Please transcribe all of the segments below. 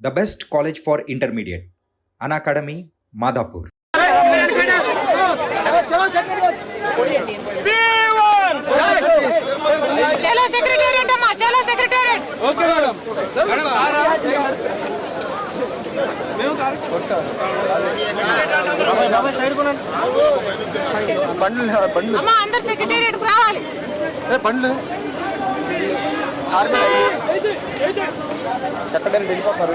the best college for intermediate, Unacademy, Madhapur. चलो secretariat अम्मा, चलो सेक्रेटेरिएट. Okay madam. అమ్మా అందరు సెక్రటేరియట్ రావాలి. పండ్లు సెక్రటరీ వెళ్ళిపోతారు.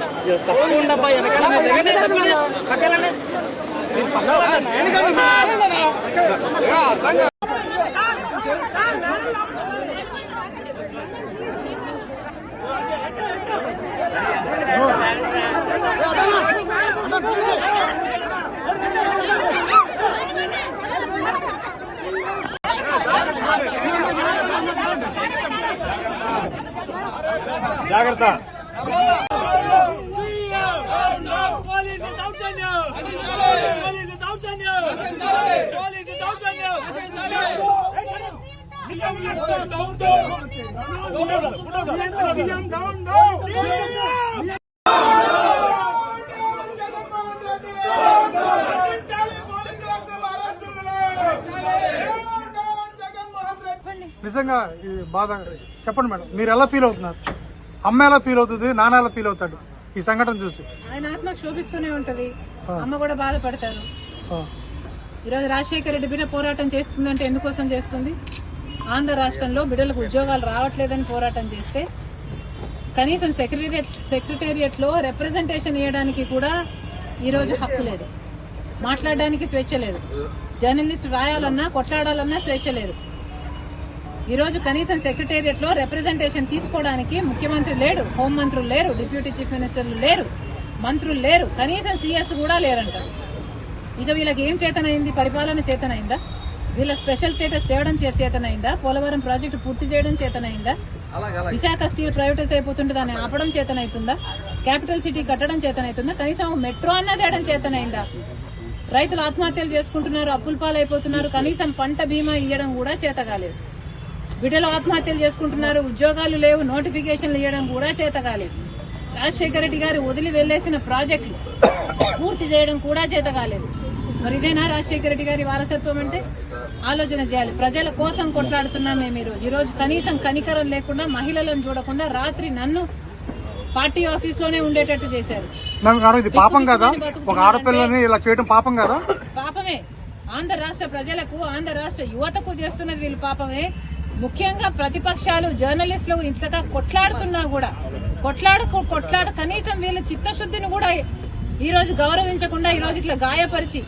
జాగ్రత్త. నిజంగా బాధ చెప్పండి మేడం, మీరు ఎలా ఫీల్ అవుతున్నారు? అమ్మ ఎలా ఫీల్ అవుతుంది, నాన్న ఎలా ఫీల్ అవుతాడు ఈ సంఘటన చూసి? ఆయన ఆత్మ శోభిస్తూనే ఉంటది, అమ్మ కూడా బాధపడతారు. ఈరోజు రాజశేఖర రెడ్డి బిడ్డ పోరాటం చేస్తుందంటే ఎందుకోసం చేస్తుంది? ఆంధ్ర రాష్ట్రంలో బిడ్డలకు ఉద్యోగాలు రావట్లేదని పోరాటం చేస్తే కనీసం సెక్రటేరియట్ లో రిప్రజెంటేషన్ ఇవ్వడానికి కూడా ఈరోజు హక్కు లేదు, మాట్లాడడానికి స్వేచ్ఛ లేదు, జర్నలిస్ట్ రాయాలన్నా కొట్లాడాలన్నా స్వేచ్ఛ లేదు. ఈ రోజు కనీసం సెక్రటేరియట్ లో రిప్రజెంటేషన్ తీసుకోవడానికి ముఖ్యమంత్రి లేడు, హోంమంత్రులు లేరు, డిప్యూటీ చీఫ్ మినిస్టర్లు లేరు, మంత్రులు లేరు, కనీసం సీఎస్ కూడా లేరంట. ఇక వీళ్ళకి ఏం చేతనైంది? పరిపాలన చేతనైందా? వీళ్ళకి స్పెషల్ స్టేటస్ తేవడం చేతనైందా? పోలవరం ప్రాజెక్టు పూర్తి చేయడం చేతనైందా? విశాఖ స్టీల్ ప్రైవేటైజ్ అయిపోతుంటే దాన్ని ఆపడం చేతనైతుందా? క్యాపిటల్ సిటీ కట్టడం చేతనైతుందా? కనీసం మెట్రో అన్నా తేయడం చేతనైందా? రైతులు ఆత్మహత్యలు చేసుకుంటున్నారు, అప్పుల పాలైపోతున్నారు, కనీసం పంట బీమా ఇవ్వడం కూడా చేత కాలేదు. బిడ్డలు ఆత్మహత్యలు చేసుకుంటున్నారు, ఉద్యోగాలు లేవు, నోటిఫికేషన్లు ఇవ్వడం కూడా చేత కాలేదు. రాజశేఖర రెడ్డి గారు వదిలి వెళ్లేసిన ప్రాజెక్టులు పూర్తి చేయడం కూడా చేత కాలేదు. మరి ఇదేనా రాజశేఖర రెడ్డి గారి వారసత్వం అంటే? ఆలోచన చేయాలి. ప్రజల కోసం కొట్లాడుతున్నాం మేము. ఈ రోజు కనీసం కనికరం లేకుండా, మహిళలను చూడకుండా రాత్రి నన్ను పార్టీ ఆఫీస్ లోనే ఉండేటట్టు చేశారు. ఇది పాపం కదా? ఒక ఆడపిల్లని ఇలా చేయడం పాపం కదా? పాపమే. ఆంధ్ర రాష్ట్ర ప్రజలకు, ఆంధ్ర రాష్ట్ర యువతకు చేస్తున్నది వీళ్ళు పాపమే. ముఖ్యంగా ప్రతిపక్షాలు, జర్నలిస్టులు ఇంతగా కొట్లాడుతున్నా కూడా కొట్లాడ కనీసం వీళ్ళ చిత్తశుద్ధిని కూడా ఈ రోజు గౌరవించకుండా ఈ రోజు ఇట్లా గాయపరిచి